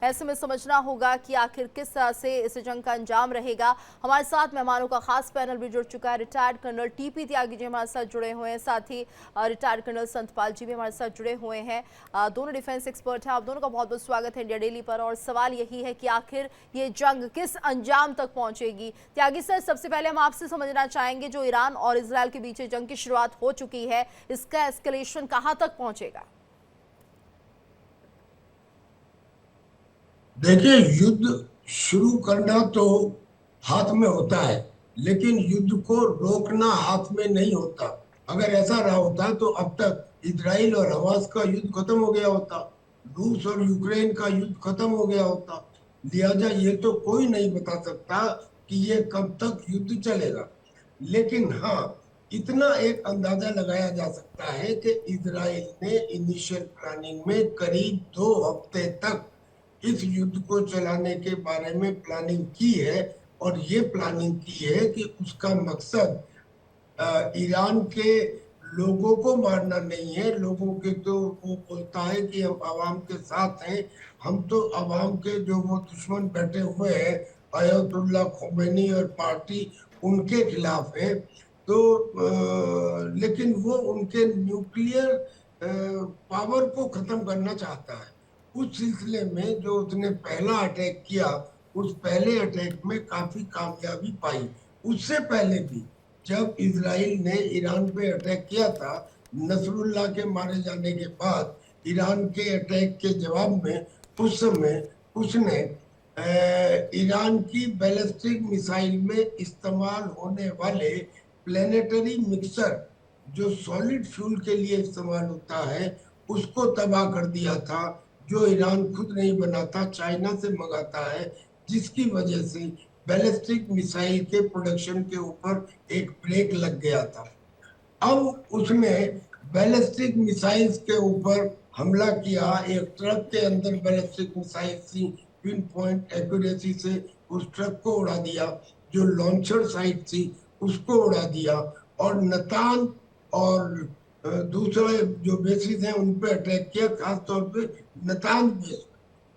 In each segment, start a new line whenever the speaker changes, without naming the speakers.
ऐसे में समझना होगा कि आखिर किस तरह से इस जंग का अंजाम रहेगा। हमारे साथ मेहमानों का खास पैनल भी जुड़ चुका है। Retired colonel TP Tyagi ji हमारे साथ जुड़े हुए हैं, साथ ही रिटायर्ड कर्नल संतपाल जी भी हमारे साथ जुड़े हुए हैं। दोनों डिफेंस एक्सपर्ट हैं। आप दोनों का बहुत बहुत स्वागत है इंडिया डेली पर। और सवाल यही है कि आखिर ये जंग किस अंजाम तक पहुंचेगी। त्यागी सर, सबसे पहले हम आपसे समझना चाहेंगे, जो ईरान और इसराइल के बीच जंग की शुरुआत हो चुकी है, इसका एस्केलेशन कहां तक पहुंचेगा?
देखिए, युद्ध शुरू करना तो हाथ में होता है, लेकिन युद्ध को रोकना हाथ में नहीं होता। अगर ऐसा रहा होता तो अब तक इजराइल और हमास का युद्ध खत्म हो गया होता, रूस और यूक्रेन का युद्ध खत्म हो गया होता। लिहाजा ये तो कोई नहीं बता सकता कि ये कब तक युद्ध चलेगा। लेकिन हाँ, इतना एक अंदाजा लगाया जा सकता है कि इजराइल ने इनिशियल प्लानिंग में करीब 2 हफ्ते तक इस युद्ध को चलाने के बारे में प्लानिंग की है। और ये प्लानिंग की है कि उसका मकसद ईरान के लोगों को मारना नहीं है। लोगों के तो वो बोलता है कि हम आवाम के साथ हैं, हम तो आवाम के जो वो दुश्मन बैठे हुए हैं, अयतुल्ला खोमेनी और पार्टी, उनके खिलाफ है। तो लेकिन वो उनके न्यूक्लियर पावर को खत्म करना चाहता है। उस सिलसिले में जो उसने पहला अटैक किया, उस पहले अटैक में काफी कामयाबी पाई। उससे पहले भी जब इजराइल ने ईरान पे अटैक किया था, नसरुल्लाह के मारे जाने के बाद ईरान के अटैक के जवाब में उस समय उसने ईरान की बैलिस्टिक मिसाइल में इस्तेमाल होने वाले प्लेनेटरी मिक्सर, जो सॉलिड फ्यूल के लिए इस्तेमाल होता है, उसको तबाह कर दिया था। जो ईरान खुद नहीं बनाता, चाइना से मंगाता है, जिसकी वजह से बैलिस्टिक मिसाइल के प्रोडक्शन के ऊपर एक ब्रेक लग गया था। अब उसने बैलिस्टिक मिसाइल्स के ऊपर हमला किया। एक ट्रक के अंदर बैलिस्टिक मिसाइल थी, पिन पॉइंट एक्यूरेसी से उस ट्रक को उड़ा दिया। जो लॉन्चर साइट थी उसको उड़ा दिया। और नतान और दूसरे जो बेसिस हैं उन पे अटैक किया, खासतौर पे नतान बेस।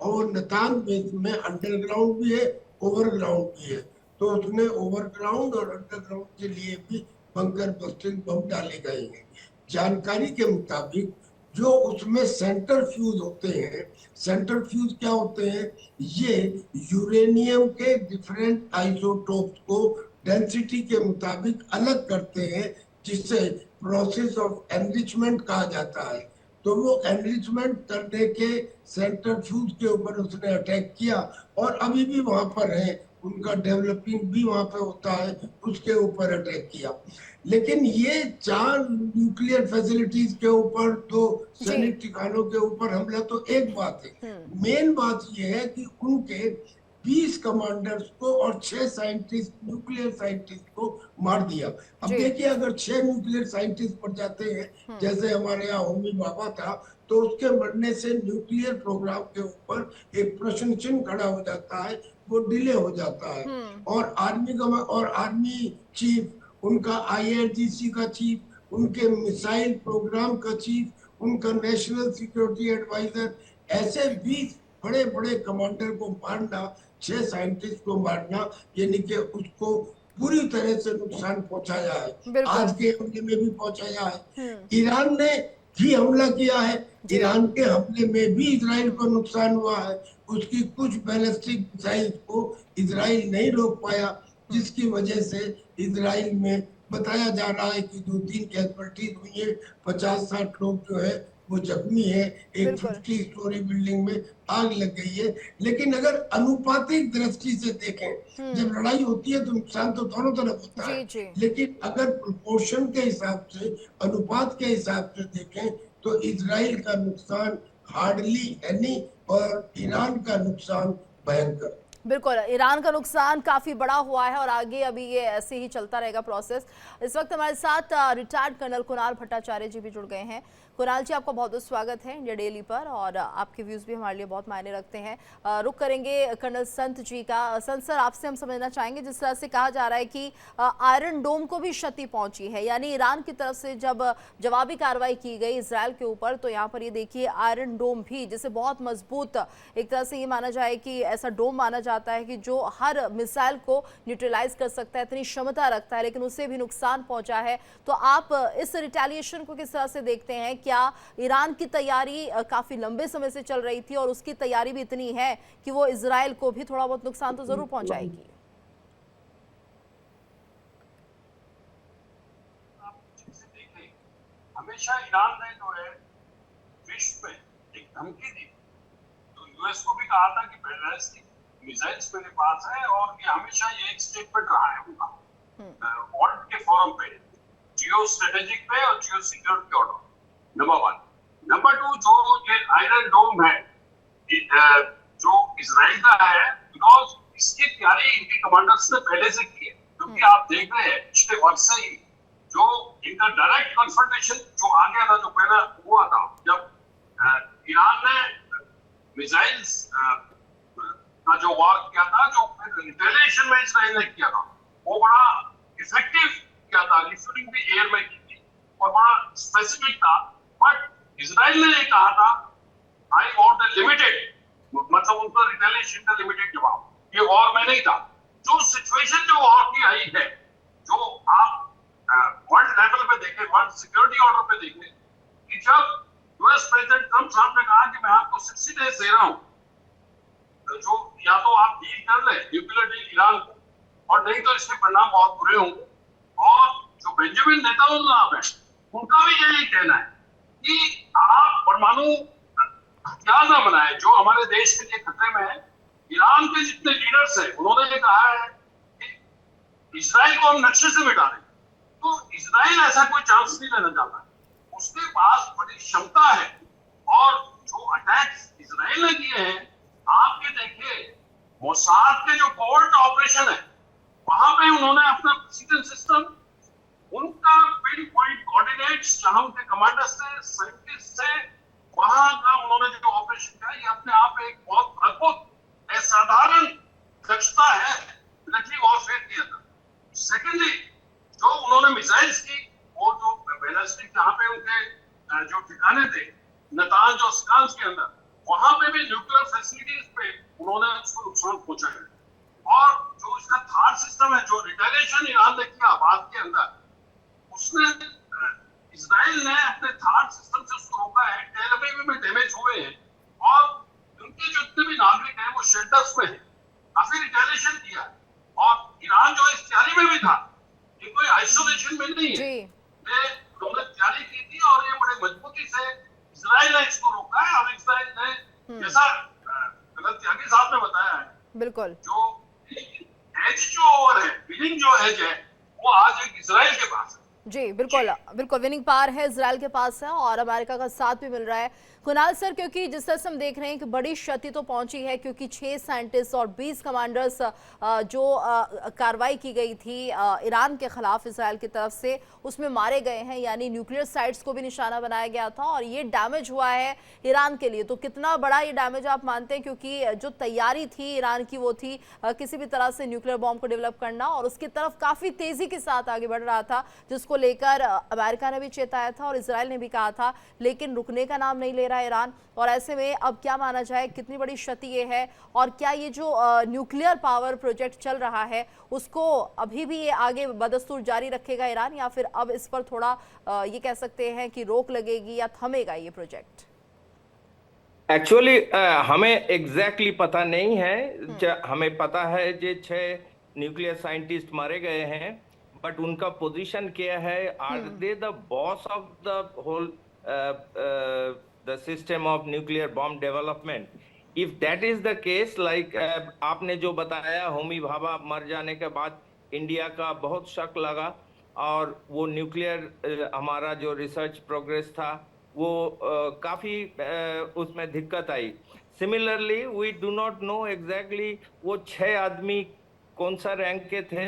और नतान बेस में अंडरग्राउंड भी है, ओवरग्राउंड भी है। तो उसने ओवरग्राउंड और अंडरग्राउंड के लिए भी बंकर बस्टिंग बम डाले गए हैं। जानकारी के मुताबिक जो उसमें सेंटर फ्यूज होते हैं, सेंटर फ्यूज क्या होते हैं? ये यूरेनियम के डिफरेंट आइसोटोप्स को डेंसिटी के मुताबिक अलग करते हैं, जिससे प्रोसेस ऑफ एनरिचमेंट कहा जाता है। तो वो एनरिचमेंट करने के सेंटर फ्यूज के ऊपर उसने अटैक किया, और अभी भी वहां पर है, उनका डेवलपिंग भी वहां पे होता है, उसके ऊपर अटैक किया। लेकिन ये 4 न्यूक्लियर फैसिलिटीज के ऊपर, तो
जी।
सैनिक ठिकानों के ऊपर हमला तो एक बात है। मेन बात यह है कि उनके 20 कमांडर्स को और 6 साइंटिस्ट, न्यूक्लियर साइंटिस्ट को मार दिया। अब
जी।
देखिए, अगर 6 न्यूक्लियर साइंटिस्ट पड़ जाते हैं, जैसे हमारे यहाँ होमी बाबा था, तो उसके मरने से न्यूक्लियर प्रोग्राम के ऊपर एक प्रश्न चिन्ह खड़ा हो जाता है, वो डिले हो जाता है।
हम्म।
और आर्मी चीफ, उनका आईआरजीसी का चीफ, उनके मिसाइल प्रोग्राम का चीफ, उनका नेशनल सिक्योरिटी एडवाइजर, ऐसे 20 बड़े बड़े कमांडर को मारना, 6 साइंटिस्ट को मारना, यानी कि उसको पूरी तरह से नुकसान पहुंचाया है।
बिल्कुल।
आज के हमले में भी पहुंचाया है।
हम्म।
ईरान ने भी हमला किया है।
जी।
ईरान के हमले में भी इजराइल को नुकसान हुआ है। उसकी कुछ बैलिस्टिक मिसाइल को इजराइल नहीं रोक पाया, जिसकी वजह से इजराइल में बताया जा रहा है कि 2-3 कैजुअल्टीज हुई है, 50-60 लोग जो है वो जख्मी है। एक
बिल्कुल।
50 स्टोरी बिल्डिंग में आग लग गई है। लेकिन अगर अनुपातिक दृष्टि से देखें, जब लड़ाई होती है तो नुकसान तो दोनों तरफ होता
जी।
है।
जी।
लेकिन अगर प्रोपोर्शन के हिसाब से, अनुपात के हिसाब से देखें, तो इजराइल का नुकसान हार्डली एनी, और ईरान का नुकसान भयंकर।
बिल्कुल, ईरान का नुकसान काफ़ी बड़ा हुआ है और आगे अभी ये ऐसे ही चलता रहेगा प्रोसेस। इस वक्त हमारे साथ रिटायर्ड कर्नल कुणाल भट्टाचार्य जी भी जुड़ गए हैं। कुणाल जी, आपका बहुत बहुत स्वागत है इंडिया डेली पर, और आपके व्यूज़ भी हमारे लिए बहुत मायने रखते हैं। रुक करेंगे कर्नल संत जी का। संत सर, आपसे हम समझना चाहेंगे, जिस तरह से कहा जा रहा है कि आयरन डोम को भी क्षति पहुंची है, यानी ईरान की तरफ से जब जवाबी कार्रवाई की गई इसराइल के ऊपर, तो यहाँ पर ये देखिए आयरन डोम भी, जिसे बहुत मजबूत एक तरह से ये माना जाए कि ऐसा डोम माना जाता है कि जो हर मिसाइल को न्यूट्रलाइज कर सकता है, इतनी क्षमता रखता है, लेकिन उससे भी नुकसान पहुंचा है। तो आप इस रिटेलिएशन को किस तरह से देखते हैं? क्या ईरान की तैयारी काफी लंबे समय से चल रही थी और उसकी तैयारी भी इतनी है कि वो इजराइल को भी थोड़ा बहुत नुकसान तो जरूर पहुंचाएगी?
हमेशा ईरान ने जो है विश्व में एक धमकी दी, तो यूएस को भी कहा था कि बैलिस्टिक मिसाइल्स मेरे पास है, और ये हमेशा ये एक स्टेटमेंट रहा है उनका वर्ल्ड के फोरम पे, जियो स्ट्रेटेजिक पे और जियो सिक्योरिटी ऑर्डर, नंबर 1। नंबर 2, जो ये आयरन डोम है जो इजराइल का है, बिकॉज इसकी तैयारी इनके कमांडर्स ने पहले से की है, क्योंकि आप देख रहे हैं पिछले वर्ष से ही जो इनका डायरेक्ट कन्फ्रंटेशन जो आ गया था, जो पहला हुआ था जब ईरान ने मिसाइल्स का जो वार किया था, जो फिर रिटेलिएशन में इसराइल ने किया था, वो बड़ा इफेक्टिव किया था, रिफ्यूटिंग भी एयर में की थी और बड़ा स्पेसिफिक था। बट इसराइल ने ये कहा था आई वॉन्ट द लिमिटेड, मतलब उनका रिटेलिएशन का लिमिटेड जवाब, ये वॉर में नहीं था। जो सिचुएशन जो वॉर की आई है, जो आप वर्ल्ड लेवल पे देखें, वर्ल्ड सिक्योरिटी ऑर्डर पे देखें, कि जब यूएस प्रेसिडेंट ट्रंप साहब ने कहा कि मैं आपको 60 डेज दे रहा हूं, जो या तो आप डील कर ले न्यूक्लियर डील ईरान को, और नहीं तो इसके परिणाम बहुत बुरे होंगे। और जो बेंजामिन नेतन्याहू साहब है, उनका भी यही कहना है कि आप परमाणु हथियार ना बनाए, जो हमारे देश के लिए खतरे में है। ईरान के जितने लीडर्स हैं, उन्होंने ये कहा है कि इजराइल को हम नक्शे से मिटा दें। तो इजराइल ऐसा कोई चांस नहीं लेना चाहता, उसके पास बड़ी क्षमता है, और जो अटैक्स इजराइल ने किए हैं, आपके देखिए मोसाद के जो कोवर्ट ऑपरेशन है, वहां पे उन्होंने अपना प्रिसीजन सिस्टम, उनका पिन पॉइंट कोऑर्डिनेट्स, जहां उनके कमांडर्स से, साइंटिस्ट से, वहां का उन्होंने जो ऑपरेशन किया, ये अपने आप एक बहुत अद्भुत असाधारण दक्षता है मिलिट्री वॉरफेयर के अंदर। सेकेंडली, जो उन्होंने मिसाइल्स की, वो जो बैलिस्टिक जहां पे उनके जो ठिकाने थे नतांज और स्कांस के अंदर, वहां पे भी न्यूक्लियर फैसिलिटीज पे उन्होंने उसको नुकसान पहुंचाया। और जो इसका थार्ड सिस्टम है, जो रिटेलिएशन ईरान ने किया बाद के अंदर, उसने इजराइल ने अपने थार्ड सिस्टम से उसको रोका है। टेल अवीव में डैमेज हुए हैं, और उनके जितने भी नागरिक हैं वो शेल्टर्स में हैं, काफी रिटेलिएशन किया। और ईरान जो इस तैयारी में भी था, ये कोई आइसोलेशन में नहीं है, ये उन्होंने तैयारी की थी, और ये बड़े मजबूती से इजराइल ने इसको रोका है। और इजराइल ने, जैसा त्यागी साहब ने बताया है,
बिल्कुल,
जो एज जो ओवर है, विनिंग जो एज है, वो आज एक इजराइल के पास है।
जी बिल्कुल बिल्कुल, विनिंग पावर है इजराइल के पास है, और अमेरिका का साथ भी मिल रहा है। कुणाल सर, क्योंकि जिस तरह से हम देख रहे हैं कि बड़ी क्षति तो पहुंची है, क्योंकि 6 साइंटिस्ट और 20 कमांडर्स जो कार्रवाई की गई थी ईरान के खिलाफ इजराइल की तरफ से, उसमें मारे गए हैं, यानी न्यूक्लियर साइट्स को भी निशाना बनाया गया था, और ये डैमेज हुआ है ईरान के लिए। तो कितना बड़ा ये डैमेज आप मानते हैं? क्योंकि जो तैयारी थी ईरान की, वो थी किसी भी तरह से न्यूक्लियर बॉम्ब को डेवलप करना, और उसकी तरफ काफ़ी तेज़ी के साथ आगे बढ़ रहा था, जिसको लेकर अमेरिका ने भी चेताया था और इजराइल ने भी कहा था, लेकिन रुकने का नाम नहीं ले रहा ईरान। और ऐसे में अब क्या माना जाए, कितनी बड़ी क्षति ये है, और क्या ये जो न्यूक्लियर पावर प्रोजेक्ट चल रहा है, उसको अभी भी ये आगे बदस्तूर जारी रखेगा ईरान, या फिर अब इस पर थोड़ा ये कह सकते हैं कि रोक लगेगी या थमेगा ये प्रोजेक्ट?
एक्चुअली हमें एग्जैक्टली पता नहीं है। हमें पता है जो 6 न्यूक्लियर साइंटिस्ट मारे गए हैं, बट उनका पोजीशन क्या है? Are they the boss of the whole the system of nuclear bomb development? If that is the case, like आपने जो बताया, होमी भाभा मर जाने के बाद इंडिया का बहुत शक लगा, और वो न्यूक्लियर हमारा जो रिसर्च प्रोग्रेस था, वो काफ़ी उसमें दिक्कत आई। Similarly we do not know exactly वो 6 आदमी कौन सा रैंक के थे।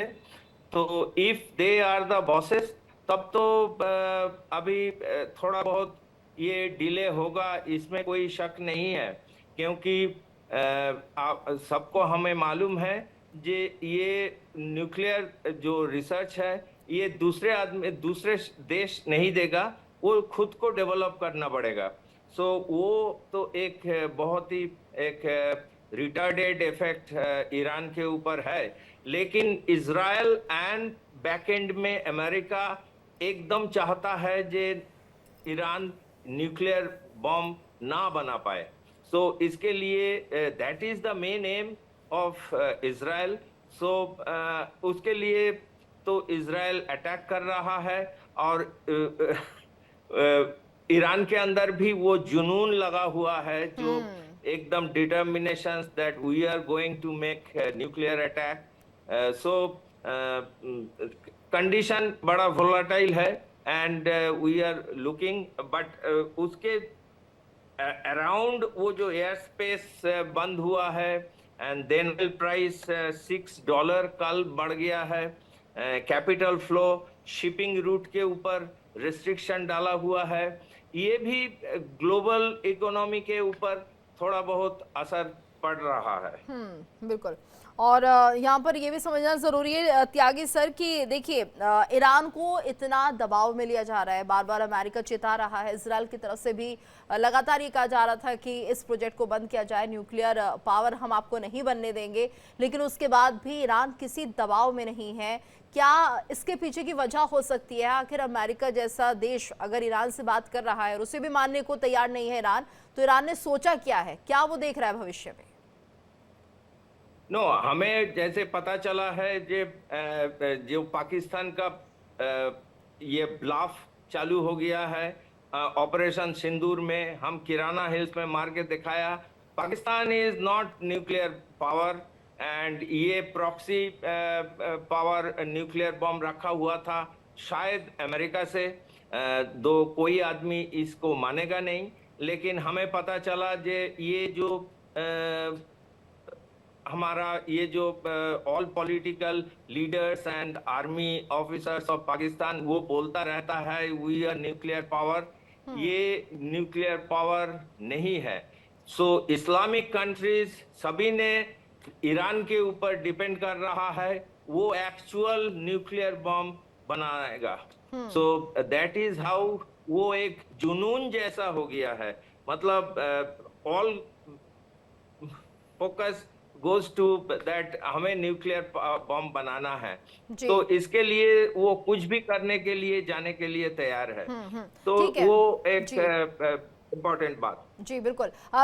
तो if they are the bosses, तब तो अभी थोड़ा बहुत ये डिले होगा, इसमें कोई शक नहीं है, क्योंकि आप सबको हमें मालूम है जे ये न्यूक्लियर जो रिसर्च है ये दूसरे देश नहीं देगा, वो खुद को डेवलप करना पड़ेगा। सो वो तो एक बहुत ही एक रिटार्डेड इफेक्ट ईरान के ऊपर है, लेकिन इजराइल एंड बैकएंड में अमेरिका एकदम चाहता है जे ईरान न्यूक्लियर बॉम्ब ना बना पाए। सो इसके लिए that is the main aim of Israel. So उसके लिए तो इजराइल अटैक कर रहा है, और ईरान के अंदर भी वो जुनून लगा हुआ है, जो एकदम determination that we are going to make nuclear attack. So condition बड़ा वोलेटाइल है, and we are looking, but उसके अराउंड वो जो एयर स्पेस बंद हुआ है, एंड देन प्राइस $6 कल बढ़ गया है, कैपिटल फ्लो शिपिंग रूट के ऊपर रिस्ट्रिक्शन डाला हुआ है, ये भी ग्लोबल इकोनॉमी के ऊपर थोड़ा बहुत असर पड़ रहा है।
बिल्कुल। और यहाँ पर ये भी समझना ज़रूरी है त्यागी सर कि देखिए ईरान को इतना दबाव में लिया जा रहा है, बार बार अमेरिका चेता रहा है, इजराइल की तरफ से भी लगातार ये कहा जा रहा था कि इस प्रोजेक्ट को बंद किया जाए, न्यूक्लियर पावर हम आपको नहीं बनने देंगे, लेकिन उसके बाद भी ईरान किसी दबाव में नहीं है। क्या इसके पीछे की वजह हो सकती है? आखिर अमेरिका जैसा देश अगर ईरान से बात कर रहा है और उसे भी मानने को तैयार नहीं है ईरान, तो ईरान ने सोचा क्या है, क्या वो देख रहा है भविष्य में?
हमें जैसे पता चला है जो पाकिस्तान का ये ब्लाफ चालू हो गया है ऑपरेशन सिंदूर में, हम किराना हिल्स में मार के दिखाया Pakistan is not nuclear power, and ये प्रॉक्सी पावर न्यूक्लियर बॉम्ब रखा हुआ था शायद अमेरिका से, दो कोई आदमी इसको मानेगा नहीं, लेकिन हमें पता चला ये जो हमारा ये जो all political leaders and army officers of Pakistan वो बोलता रहता है वी आर न्यूक्लियर पावर, ये न्यूक्लियर पावर नहीं है। सो इस्लामिक कंट्रीज सभी ने ईरान के ऊपर डिपेंड कर रहा है वो एक्चुअल न्यूक्लियर बॉम्ब बनाएगा। सो दैट इज हाउ वो एक जुनून जैसा हो गया है, मतलब all focus goes to that हमें न्यूक्लियर बॉम्ब बनाना है, तो इसके लिए वो कुछ भी करने के लिए जाने के लिए तैयार है। तो वो एक इम्पोर्टेंट बात।
जी बिल्कुल।